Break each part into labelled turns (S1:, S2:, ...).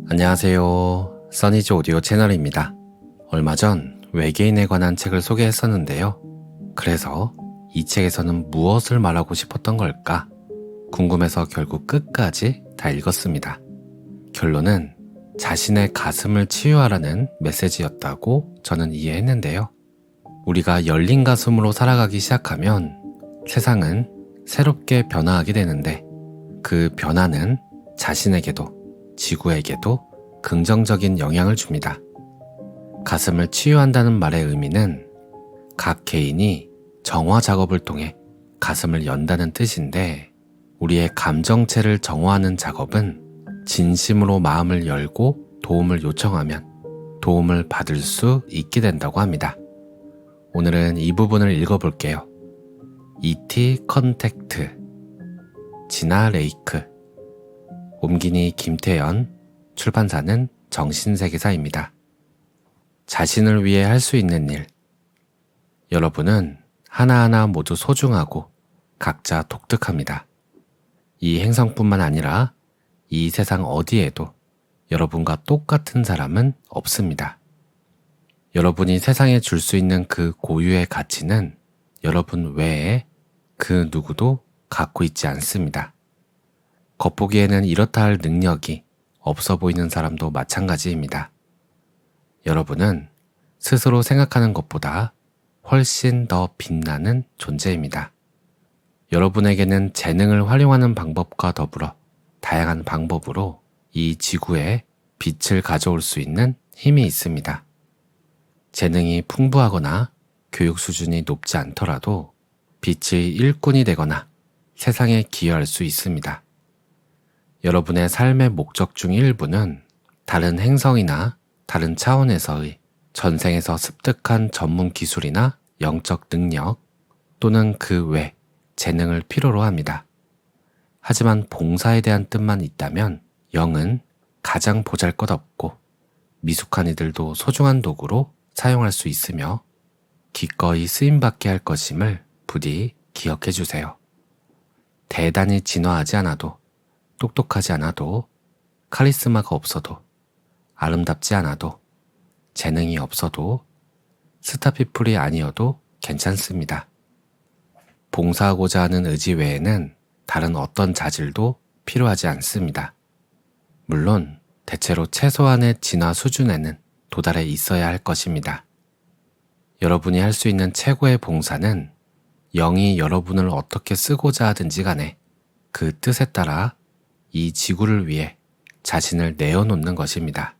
S1: 안녕하세요. 써니즈 오디오 채널입니다. 얼마 전 외계인에 관한 책을 소개했었는데요. 그래서 이 책에서는 무엇을 말하고 싶었던 걸까 궁금해서 결국 끝까지 다 읽었습니다. 결론은 자신의 가슴을 치유하라는 메시지였다고 저는 이해했는데요. 우리가 열린 가슴으로 살아가기 시작하면 세상은 새롭게 변화하게 되는데 그 변화는 자신에게도 지구에게도 긍정적인 영향을 줍니다. 가슴을 치유한다는 말의 의미는 각 개인이 정화 작업을 통해 가슴을 연다는 뜻인데, 우리의 감정체를 정화하는 작업은 진심으로 마음을 열고 도움을 요청하면 도움을 받을 수 있게 된다고 합니다. 오늘은 이 부분을 읽어볼게요. E.T. 컨택트, 지나 레이크, 옴기니 김태연, 출판사는 정신세계사입니다. 자신을 위해 할 수 있는 일. 여러분은 하나하나 모두 소중하고 각자 독특합니다. 이 행성뿐만 아니라 이 세상 어디에도 여러분과 똑같은 사람은 없습니다. 여러분이 세상에 줄 수 있는 그 고유의 가치는 여러분 외에 그 누구도 갖고 있지 않습니다. 겉보기에는 이렇다 할 능력이 없어 보이는 사람도 마찬가지입니다. 여러분은 스스로 생각하는 것보다 훨씬 더 빛나는 존재입니다. 여러분에게는 재능을 활용하는 방법과 더불어 다양한 방법으로 이 지구에 빛을 가져올 수 있는 힘이 있습니다. 재능이 풍부하거나 교육 수준이 높지 않더라도 빛의 일꾼이 되거나 세상에 기여할 수 있습니다. 여러분의 삶의 목적 중 일부는 다른 행성이나 다른 차원에서의 전생에서 습득한 전문 기술이나 영적 능력 또는 그 외 재능을 필요로 합니다. 하지만 봉사에 대한 뜻만 있다면 영은 가장 보잘것없고 미숙한 이들도 소중한 도구로 사용할 수 있으며 기꺼이 쓰임받게 할 것임을 부디 기억해 주세요. 대단히 진화하지 않아도, 똑똑하지 않아도, 카리스마가 없어도, 아름답지 않아도, 재능이 없어도, 스타피플이 아니어도 괜찮습니다. 봉사하고자 하는 의지 외에는 다른 어떤 자질도 필요하지 않습니다. 물론 대체로 최소한의 진화 수준에는 도달해 있어야 할 것입니다. 여러분이 할 수 있는 최고의 봉사는 영이 여러분을 어떻게 쓰고자 하든지 간에 그 뜻에 따라 이 지구를 위해 자신을 내어놓는 것입니다.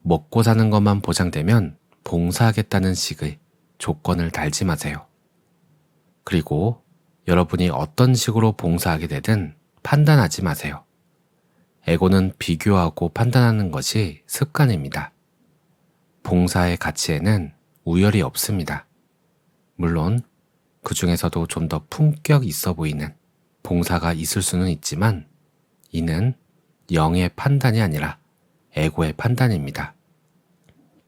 S1: 먹고 사는 것만 보장되면 봉사하겠다는 식의 조건을 달지 마세요. 그리고 여러분이 어떤 식으로 봉사하게 되든 판단하지 마세요. 에고는 비교하고 판단하는 것이 습관입니다. 봉사의 가치에는 우열이 없습니다. 물론 그 중에서도 좀 더 품격 있어 보이는 봉사가 있을 수는 있지만 이는 영의 판단이 아니라 에고의 판단입니다.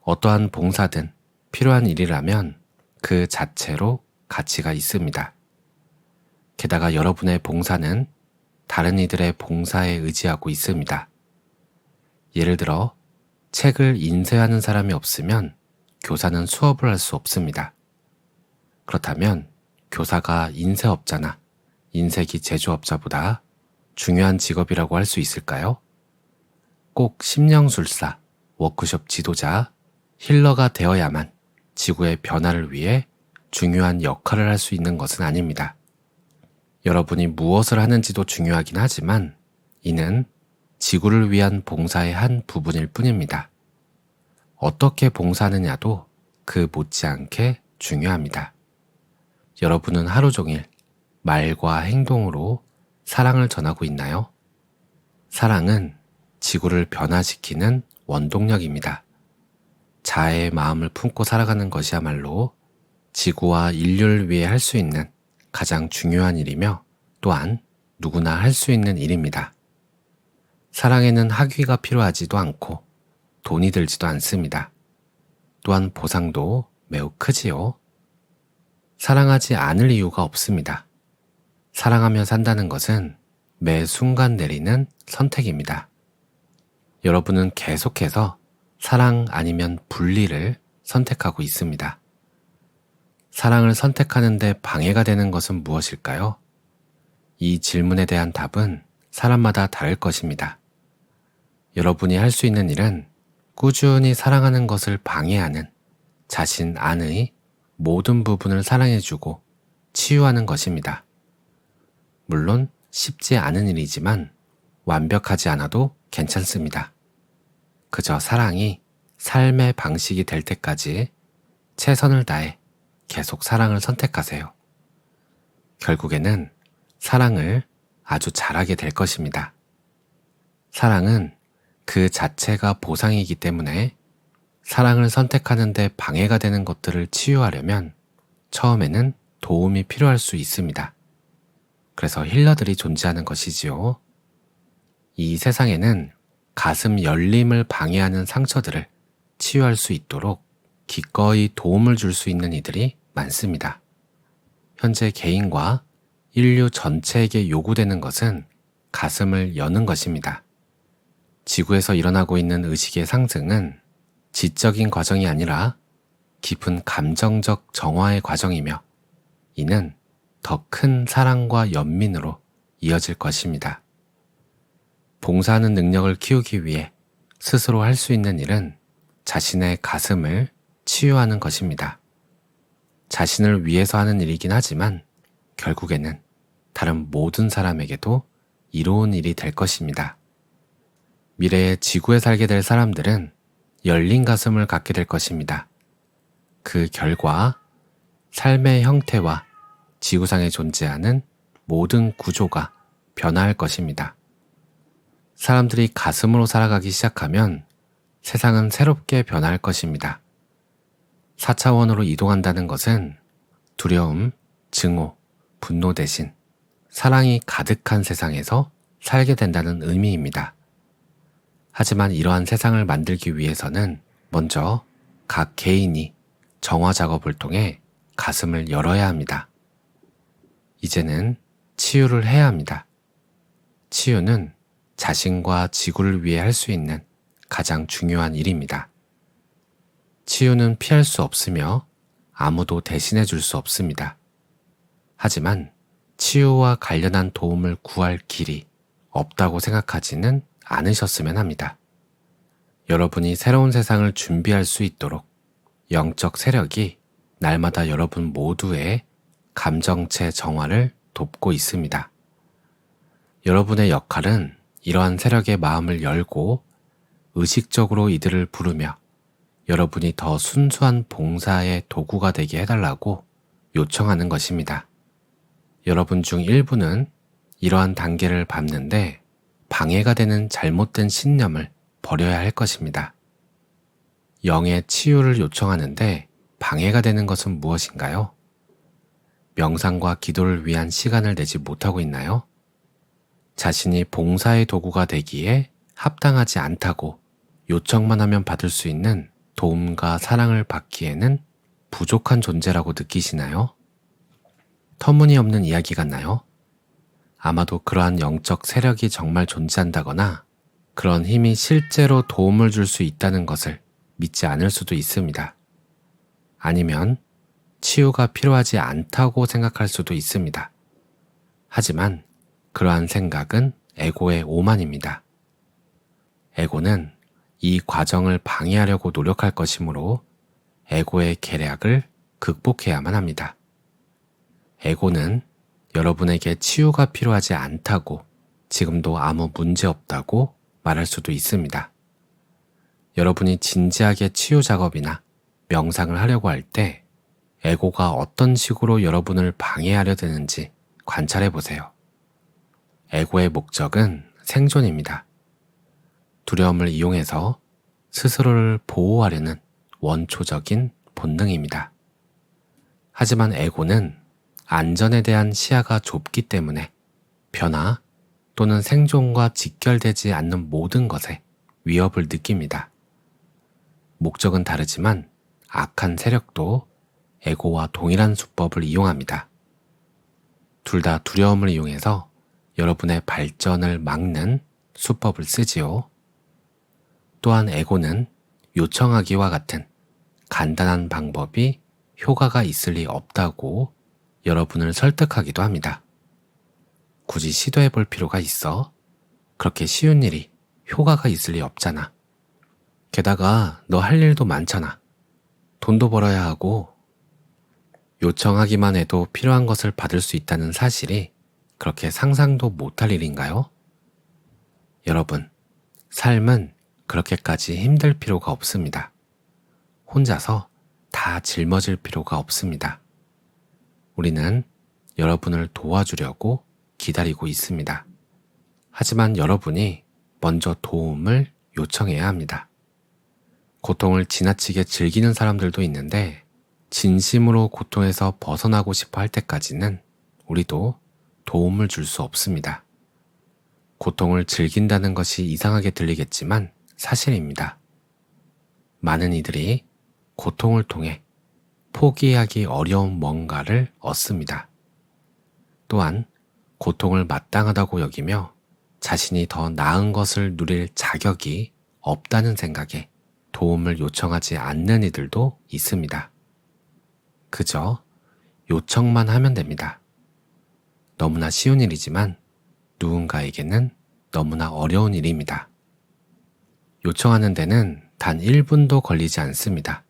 S1: 어떠한 봉사든 필요한 일이라면 그 자체로 가치가 있습니다. 게다가 여러분의 봉사는 다른 이들의 봉사에 의지하고 있습니다. 예를 들어 책을 인쇄하는 사람이 없으면 교사는 수업을 할 수 없습니다. 그렇다면 교사가 인쇄업자나 인쇄기 제조업자보다 중요한 직업이라고 할 수 있을까요? 꼭 심령술사, 워크숍 지도자, 힐러가 되어야만 지구의 변화를 위해 중요한 역할을 할 수 있는 것은 아닙니다. 여러분이 무엇을 하는지도 중요하긴 하지만 이는 지구를 위한 봉사의 한 부분일 뿐입니다. 어떻게 봉사하느냐도 그 못지않게 중요합니다. 여러분은 하루 종일 말과 행동으로 사랑을 전하고 있나요? 사랑은 지구를 변화시키는 원동력입니다. 자애의 마음을 품고 살아가는 것이야말로 지구와 인류를 위해 할 수 있는 가장 중요한 일이며 또한 누구나 할 수 있는 일입니다. 사랑에는 학위가 필요하지도 않고 돈이 들지도 않습니다. 또한 보상도 매우 크지요. 사랑하지 않을 이유가 없습니다. 사랑하며 산다는 것은 매 순간 내리는 선택입니다. 여러분은 계속해서 사랑 아니면 분리를 선택하고 있습니다. 사랑을 선택하는데 방해가 되는 것은 무엇일까요? 이 질문에 대한 답은 사람마다 다를 것입니다. 여러분이 할 수 있는 일은 꾸준히 사랑하는 것을 방해하는 자신 안의 모든 부분을 사랑해주고 치유하는 것입니다. 물론 쉽지 않은 일이지만 완벽하지 않아도 괜찮습니다. 그저 사랑이 삶의 방식이 될 때까지 최선을 다해 계속 사랑을 선택하세요. 결국에는 사랑을 아주 잘하게 될 것입니다. 사랑은 그 자체가 보상이기 때문에 사랑을 선택하는데 방해가 되는 것들을 치유하려면 처음에는 도움이 필요할 수 있습니다. 그래서 힐러들이 존재하는 것이지요. 이 세상에는 가슴 열림을 방해하는 상처들을 치유할 수 있도록 기꺼이 도움을 줄 수 있는 이들이 많습니다. 현재 개인과 인류 전체에게 요구되는 것은 가슴을 여는 것입니다. 지구에서 일어나고 있는 의식의 상승은 지적인 과정이 아니라 깊은 감정적 정화의 과정이며 이는 더 큰 사랑과 연민으로 이어질 것입니다. 봉사하는 능력을 키우기 위해 스스로 할 수 있는 일은 자신의 가슴을 치유하는 것입니다. 자신을 위해서 하는 일이긴 하지만 결국에는 다른 모든 사람에게도 이로운 일이 될 것입니다. 미래에 지구에 살게 될 사람들은 열린 가슴을 갖게 될 것입니다. 그 결과 삶의 형태와 지구상에 존재하는 모든 구조가 변화할 것입니다. 사람들이 가슴으로 살아가기 시작하면 세상은 새롭게 변할 것입니다. 4차원으로 이동한다는 것은 두려움, 증오, 분노 대신 사랑이 가득한 세상에서 살게 된다는 의미입니다. 하지만 이러한 세상을 만들기 위해서는 먼저 각 개인이 정화 작업을 통해 가슴을 열어야 합니다. 이제는 치유를 해야 합니다. 치유는 자신과 지구를 위해 할 수 있는 가장 중요한 일입니다. 치유는 피할 수 없으며 아무도 대신해 줄 수 없습니다. 하지만 치유와 관련한 도움을 구할 길이 없다고 생각하지는 않으셨으면 합니다. 여러분이 새로운 세상을 준비할 수 있도록 영적 세력이 날마다 여러분 모두의 감정체 정화를 돕고 있습니다. 여러분의 역할은 이러한 세력의 마음을 열고 의식적으로 이들을 부르며 여러분이 더 순수한 봉사의 도구가 되게 해달라고 요청하는 것입니다. 여러분 중 일부는 이러한 단계를 밟는데 방해가 되는 잘못된 신념을 버려야 할 것입니다. 영의 치유를 요청하는데 방해가 되는 것은 무엇인가요? 명상과 기도를 위한 시간을 내지 못하고 있나요? 자신이 봉사의 도구가 되기에 합당하지 않다고 요청만 하면 받을 수 있는 도움과 사랑을 받기에는 부족한 존재라고 느끼시나요? 터무니없는 이야기 같나요? 아마도 그러한 영적 세력이 정말 존재한다거나 그런 힘이 실제로 도움을 줄 수 있다는 것을 믿지 않을 수도 있습니다. 아니면 치유가 필요하지 않다고 생각할 수도 있습니다. 하지만 그러한 생각은 에고의 오만입니다. 에고는 이 과정을 방해하려고 노력할 것이므로 에고의 계략을 극복해야만 합니다. 에고는 여러분에게 치유가 필요하지 않다고 지금도 아무 문제 없다고 말할 수도 있습니다. 여러분이 진지하게 치유 작업이나 명상을 하려고 할 때 에고가 어떤 식으로 여러분을 방해하려 드는지 관찰해 보세요. 에고의 목적은 생존입니다. 두려움을 이용해서 스스로를 보호하려는 원초적인 본능입니다. 하지만 에고는 안전에 대한 시야가 좁기 때문에 변화 또는 생존과 직결되지 않는 모든 것에 위협을 느낍니다. 목적은 다르지만 악한 세력도 에고와 동일한 수법을 이용합니다. 둘 다 두려움을 이용해서 여러분의 발전을 막는 수법을 쓰지요. 또한 에고는 요청하기와 같은 간단한 방법이 효과가 있을 리 없다고 여러분을 설득하기도 합니다. 굳이 시도해 볼 필요가 있어? 그렇게 쉬운 일이 효과가 있을 리 없잖아. 게다가 너 할 일도 많잖아. 돈도 벌어야 하고. 요청하기만 해도 필요한 것을 받을 수 있다는 사실이 그렇게 상상도 못할 일인가요? 여러분, 삶은 그렇게까지 힘들 필요가 없습니다. 혼자서 다 짊어질 필요가 없습니다. 우리는 여러분을 도와주려고 기다리고 있습니다. 하지만 여러분이 먼저 도움을 요청해야 합니다. 고통을 지나치게 즐기는 사람들도 있는데 진심으로 고통에서 벗어나고 싶어 할 때까지는 우리도 도움을 줄 수 없습니다. 고통을 즐긴다는 것이 이상하게 들리겠지만 사실입니다. 많은 이들이 고통을 통해 포기하기 어려운 뭔가를 얻습니다. 또한 고통을 마땅하다고 여기며 자신이 더 나은 것을 누릴 자격이 없다는 생각에 도움을 요청하지 않는 이들도 있습니다. 그저 요청만 하면 됩니다. 너무나 쉬운 일이지만 누군가에게는 너무나 어려운 일입니다. 요청하는 데는 단 1분도 걸리지 않습니다.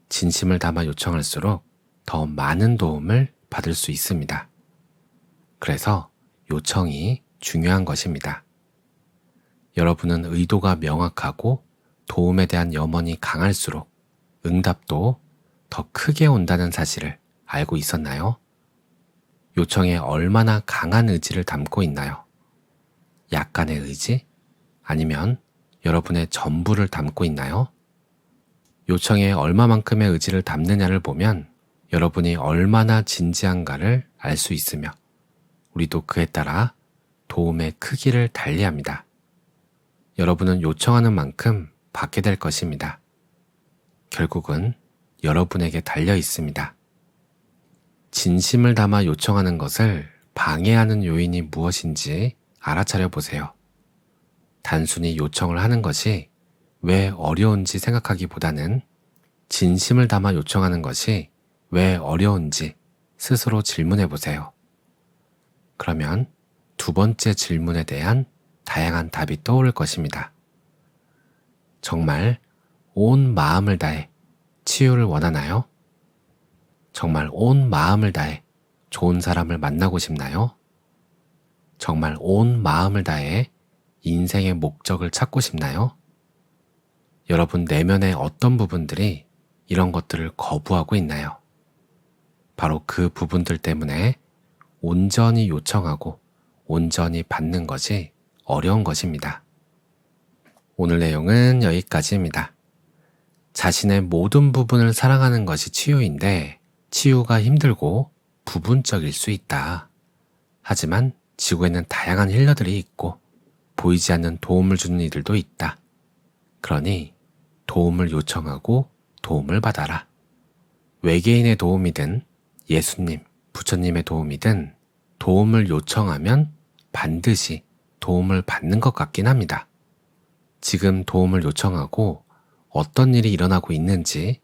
S1: 진심을 담아 요청할수록 더 많은 도움을 받을 수 있습니다. 그래서 요청이 중요한 것입니다. 여러분은 의도가 명확하고 도움에 대한 염원이 강할수록 응답도 더 크게 온다는 사실을 알고 있었나요? 요청에 얼마나 강한 의지를 담고 있나요? 약간의 의지? 아니면 여러분의 전부를 담고 있나요? 요청에 얼마만큼의 의지를 담느냐를 보면 여러분이 얼마나 진지한가를 알 수 있으며 우리도 그에 따라 도움의 크기를 달리합니다. 여러분은 요청하는 만큼 받게 될 것입니다. 결국은 여러분에게 달려 있습니다. 진심을 담아 요청하는 것을 방해하는 요인이 무엇인지 알아차려 보세요. 단순히 요청을 하는 것이 왜 어려운지 생각하기보다는 진심을 담아 요청하는 것이 왜 어려운지 스스로 질문해 보세요. 그러면 두 번째 질문에 대한 다양한 답이 떠오를 것입니다. 정말 온 마음을 다해 치유를 원하나요? 정말 온 마음을 다해 좋은 사람을 만나고 싶나요? 정말 온 마음을 다해 인생의 목적을 찾고 싶나요? 여러분 내면의 어떤 부분들이 이런 것들을 거부하고 있나요? 바로 그 부분들 때문에 온전히 요청하고 온전히 받는 것이 어려운 것입니다. 오늘 내용은 여기까지입니다. 자신의 모든 부분을 사랑하는 것이 치유인데 치유가 힘들고 부분적일 수 있다. 하지만 지구에는 다양한 힐러들이 있고 보이지 않는 도움을 주는 이들도 있다. 그러니 도움을 요청하고 도움을 받아라. 외계인의 도움이든 예수님, 부처님의 도움이든 도움을 요청하면 반드시 도움을 받는 것 같긴 합니다. 지금 도움을 요청하고 어떤 일이 일어나고 있는지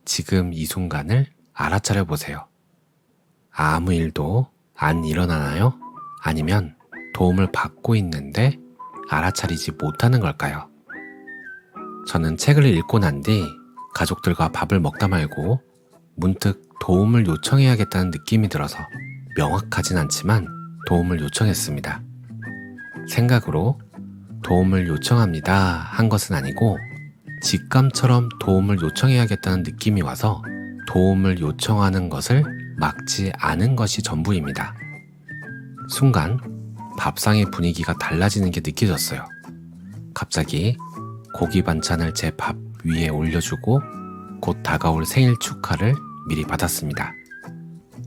S1: 지금 이 순간을 알아차려 보세요. 아무 일도 안 일어나나요? 아니면 도움을 받고 있는데 알아차리지 못하는 걸까요? 저는 책을 읽고 난 뒤 가족들과 밥을 먹다 말고 문득 도움을 요청해야겠다는 느낌이 들어서 명확하진 않지만 도움을 요청했습니다. 생각으로 도움을 요청합니다 한 것은 아니고 직감처럼 도움을 요청해야겠다는 느낌이 와서 도움을 요청하는 것을 막지 않은 것이 전부입니다. 순간 밥상의 분위기가 달라지는 게 느껴졌어요. 갑자기 고기 반찬을 제 밥 위에 올려주고 곧 다가올 생일 축하를 미리 받았습니다.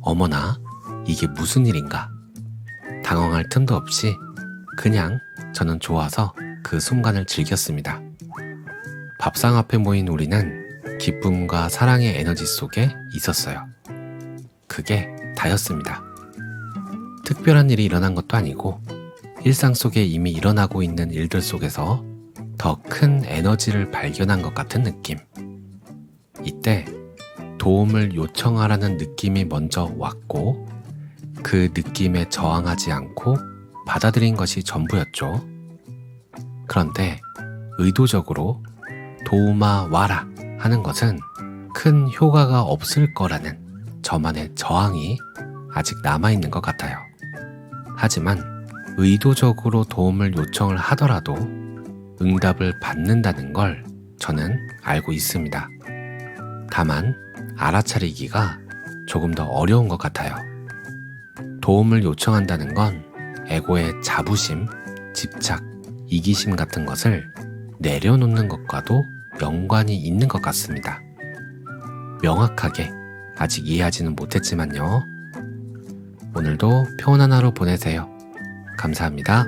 S1: 어머나, 이게 무슨 일인가? 당황할 틈도 없이 그냥 저는 좋아서 그 순간을 즐겼습니다. 밥상 앞에 모인 우리는 기쁨과 사랑의 에너지 속에 있었어요. 그게 다였습니다. 특별한 일이 일어난 것도 아니고 일상 속에 이미 일어나고 있는 일들 속에서 더 큰 에너지를 발견한 것 같은 느낌. 이때 도움을 요청하라는 느낌이 먼저 왔고 그 느낌에 저항하지 않고 받아들인 것이 전부였죠. 그런데 의도적으로 도움아 와라 하는 것은 큰 효과가 없을 거라는 저만의 저항이 아직 남아있는 것 같아요. 하지만 의도적으로 도움을 요청을 하더라도 응답을 받는다는 걸 저는 알고 있습니다. 다만 알아차리기가 조금 더 어려운 것 같아요. 도움을 요청한다는 건 에고의 자부심, 집착, 이기심 같은 것을 내려놓는 것과도 연관이 있는 것 같습니다. 명확하게 아직 이해하지는 못했지만요. 오늘도 평온한 하루 보내세요. 감사합니다.